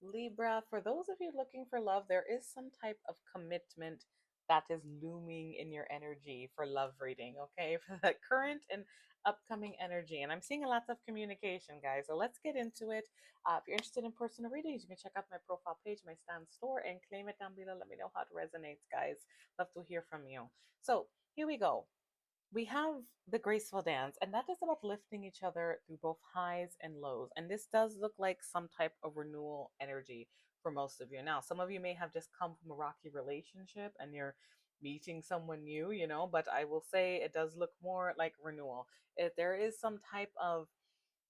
Libra, for those of you looking for love, there is some type of commitment that is looming in your energy for love reading, okay? For the current and upcoming energy. And I'm seeing a lot of communication, guys. So let's get into it. If you're interested in personal readings, you can check out my profile page, my stand store, and claim it down below. Let me know how it resonates, guys. Love to hear from you. So here we go. We have the graceful dance, and that is about lifting each other through both highs and lows. And this does look like some type of renewal energy for most of you. Now, some of you may have just come from a rocky relationship and you're meeting someone new, but I will say it does look more like renewal. If there is some type of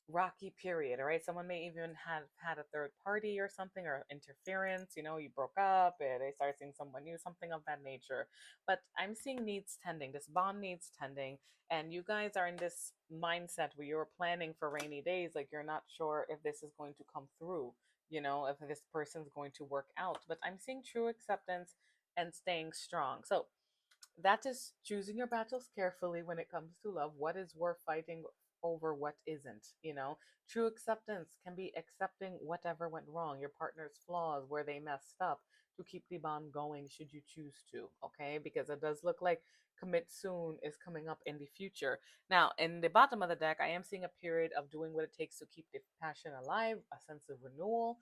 rocky period, all right, someone may even have had a third party or something, or interference, you broke up and they start seeing someone new, something of that nature. But I'm seeing needs tending, this bond needs tending, and you guys are in this mindset where you're planning for rainy days, like you're not sure if this is going to come through, if this person's going to work out. But I'm seeing true acceptance and staying strong. So that is choosing your battles carefully when it comes to love. What is worth fighting over, what isn't? True acceptance can be accepting whatever went wrong, your partner's flaws, where they messed up, to keep the bond going should you choose to, okay? Because it does look like commit soon is coming up in the future. Now, in the bottom of the deck, I am seeing a period of doing what it takes to keep the passion alive, a sense of renewal.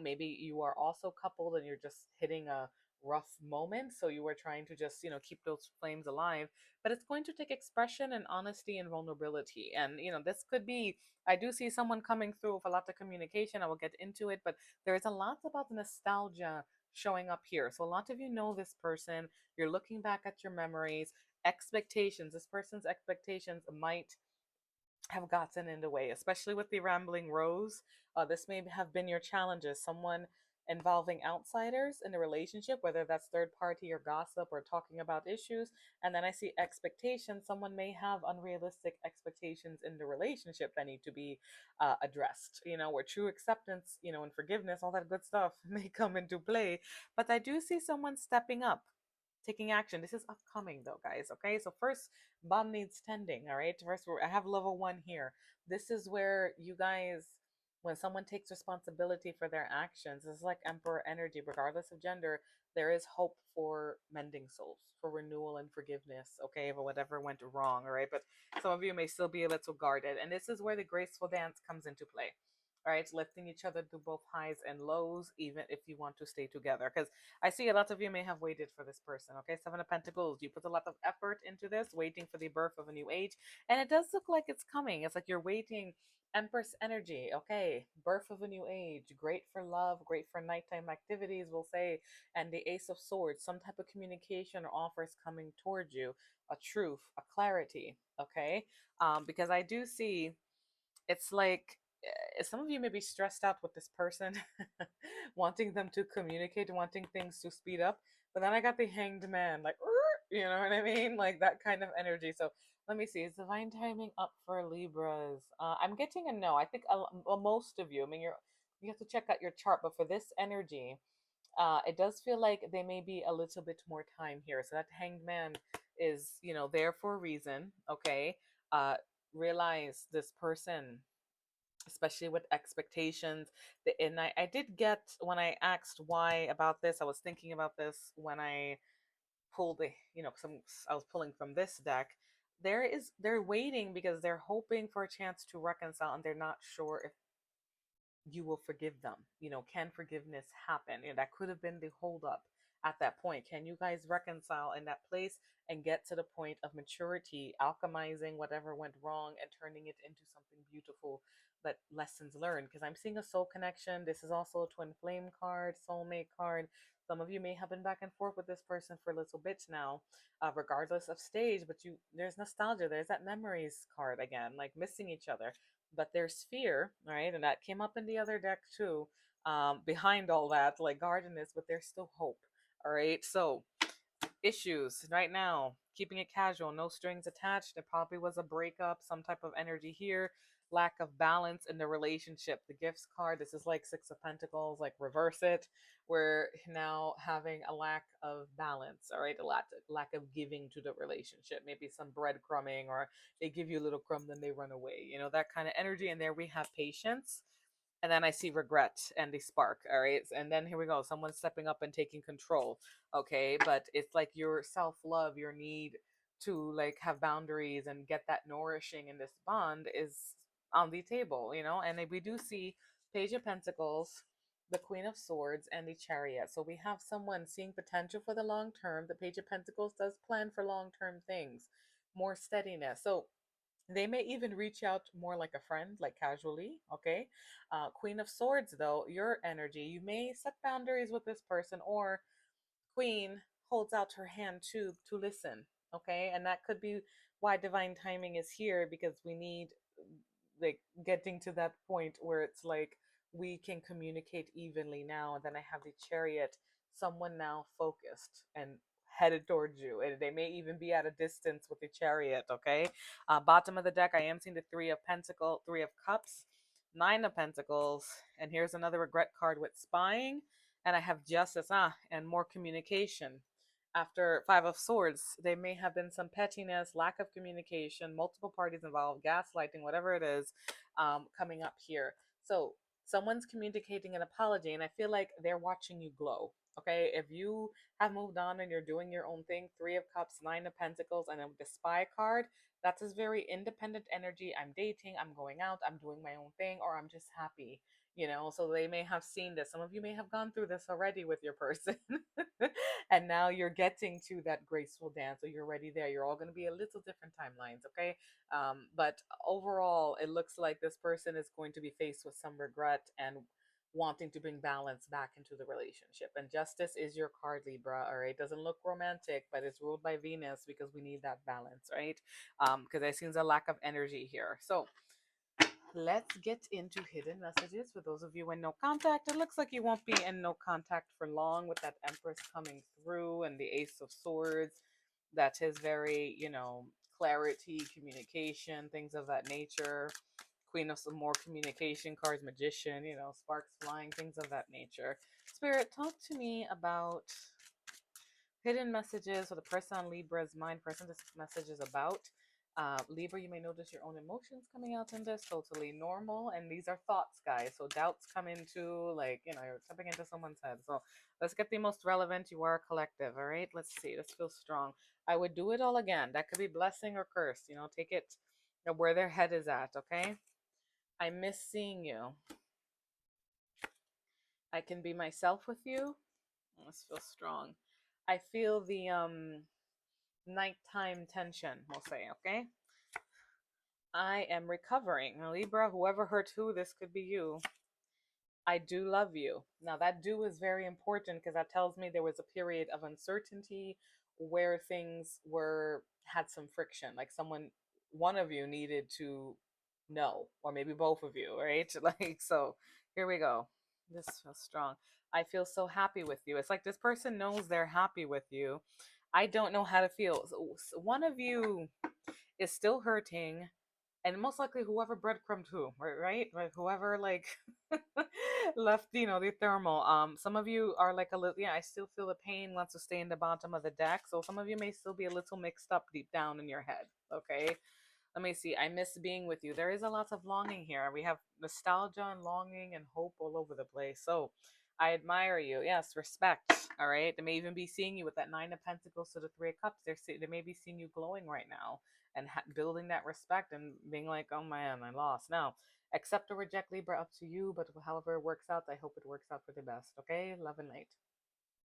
Maybe you are also coupled and you're just hitting a rough moment, so you were trying to just keep those flames alive. But it's going to take expression and honesty and vulnerability. And this could be, I do see someone coming through with a lot of communication. I will get into it, but there's a lot about nostalgia showing up here. So a lot of you know this person, you're looking back at your memories, expectations, this person's expectations might have gotten in the way, especially with the rambling rose. This may have been your challenges, someone involving outsiders in the relationship, whether that's third party or gossip or talking about issues. And then I see expectations. Someone may have unrealistic expectations in the relationship that need to be addressed, where true acceptance, and forgiveness, all that good stuff may come into play. But I do see someone stepping up, taking action. This is upcoming though, guys. Okay, so first, bond needs tending. All right, first, I have level one here. This is where you guys, when someone takes responsibility for their actions, this is like emperor energy, regardless of gender. There is hope for mending souls, for renewal and forgiveness, okay, for whatever went wrong. All right, but some of you may still be a little guarded, and this is where the graceful dance comes into play. All right, lifting each other through both highs and lows, even if you want to stay together. Because I see a lot of you may have waited for this person. Okay, Seven of Pentacles. You put a lot of effort into this, waiting for the birth of a new age, and it does look like it's coming. It's like you're waiting. Empress energy. Okay, birth of a new age. Great for love. Great for nighttime activities, we'll say. And the Ace of Swords. Some type of communication or offers coming towards you. A truth, a clarity. Okay, because I do see. It's like some of you may be stressed out with this person, wanting them to communicate, wanting things to speed up. But then I got the hanged man, like, you know what I mean? Like that kind of energy. So let me see. Is divine timing up for Libras? I'm getting a no. I think well, most of you, I mean, you have to check out your chart, but for this energy, it does feel like they may be a little bit more time here. So that hanged man is, there for a reason. Okay. Uh, realize this person, especially with expectations. And I did get, when I asked why about this, I was thinking about this when I pulled I was pulling from this deck. They're waiting because they're hoping for a chance to reconcile, and they're not sure if you will forgive them. Can forgiveness happen? That could have been the holdup at that point. Can you guys reconcile in that place and get to the point of maturity, alchemizing whatever went wrong and turning it into something beautiful, but lessons learned? Because I'm seeing a soul connection. This is also a twin flame card, soulmate card. Some of you may have been back and forth with this person for a little bit now, regardless of stage, but there's nostalgia. There's that memories card again, like missing each other. But there's fear, right? And that came up in the other deck too. Behind all that, like garden is, but there's still hope. All right. So issues right now, keeping it casual, no strings attached. There probably was a breakup, some type of energy here, lack of balance in the relationship. The gifts card, this is like Six of Pentacles, like reverse it. We're now having a lack of balance, all right? A lack of giving to the relationship, maybe some breadcrumbing, or they give you a little crumb, then they run away, that kind of energy. And there we have patience. And then I see regret and the spark. All right. And then here we go. Someone stepping up and taking control. Okay. But it's like your self love, your need to like have boundaries and get that nourishing in this bond is on the table, you know? And we do see Page of Pentacles, the Queen of Swords, and the Chariot. So we have someone seeing potential for the long term. The Page of Pentacles does plan for long term things, more steadiness. So they may even reach out more like a friend, like casually, okay? Queen of Swords, though, your energy, you may set boundaries with this person, or Queen holds out her hand too to listen, okay? And that could be why divine timing is here, because we need like getting to that point where it's like we can communicate evenly now. And then I have the Chariot, someone now focused and headed towards you, and they may even be at a distance with the Chariot, okay? Bottom of the deck, I am seeing the Three of Cups, Nine of Pentacles, and here's another regret card with spying, and I have Justice, and more communication. After Five of Swords, there may have been some pettiness, lack of communication, multiple parties involved, gaslighting, whatever it is, coming up here. So someone's communicating an apology, and I feel like they're watching you glow. Okay, if you have moved on and you're doing your own thing, Three of Cups, Nine of Pentacles, and then the Spy card, that's this very independent energy. I'm dating, I'm going out, I'm doing my own thing, or I'm just happy, you know. So they may have seen this. Some of you may have gone through this already with your person. And now you're getting to that graceful dance, so you're ready there. You're all going to be a little different timelines, okay? But overall, it looks like this person is going to be faced with some regret and wanting to bring balance back into the relationship. And Justice is your card, Libra. All right, doesn't look romantic, but it's ruled by Venus, because we need that balance, right? Because I see a lack of energy here. So let's get into hidden messages for those of you in no contact. It looks like you won't be in no contact for long, with that Empress coming through and the Ace of Swords. That is very, you know, clarity, communication, things of that nature. Queen of some more communication cards, Magician, you know, sparks flying, things of that nature. Spirit, talk to me about hidden messages for the person on Libra's mind. Person this message is about. Libra, you may notice your own emotions coming out in this. Totally normal. And these are thoughts, guys. So doubts come into, like, you know, you're stepping into someone's head. So let's get the most relevant. You are a collective. All right. Let's see. Let's feel strong. I would do it all again. That could be blessing or curse. You know, take it where their head is at. Okay. I miss seeing you. I can be myself with you. Let's feel strong. I feel the nighttime tension, we'll say, okay? I am recovering. Now, Libra, whoever hurt who, this could be you. I do love you. Now, that do is very important, because that tells me there was a period of uncertainty where things had some friction. Like one of you needed to know, or maybe both of you, right? Like, so here we go. This feels strong. I feel so happy with you. It's like this person knows they're happy with you. I don't know how to feel. So one of you is still hurting, and most likely whoever breadcrumbed who, right? Like whoever like left, you know, the thermal. Some of you are like a little, yeah, I still feel the pain wants to stay in the bottom of the deck. So some of you may still be a little mixed up deep down in your head. Okay. Let me see. I miss being with you. There is a lot of longing here. We have nostalgia and longing and hope all over the place. So I admire you. Yes, respect. All right. They may even be seeing you with that Nine of Pentacles to the Three of Cups. They may be seeing you glowing right now, and building that respect and being like, oh man, I lost. Now, accept or reject, Libra, up to you. But however it works out, I hope it works out for the best. Okay. Love and light.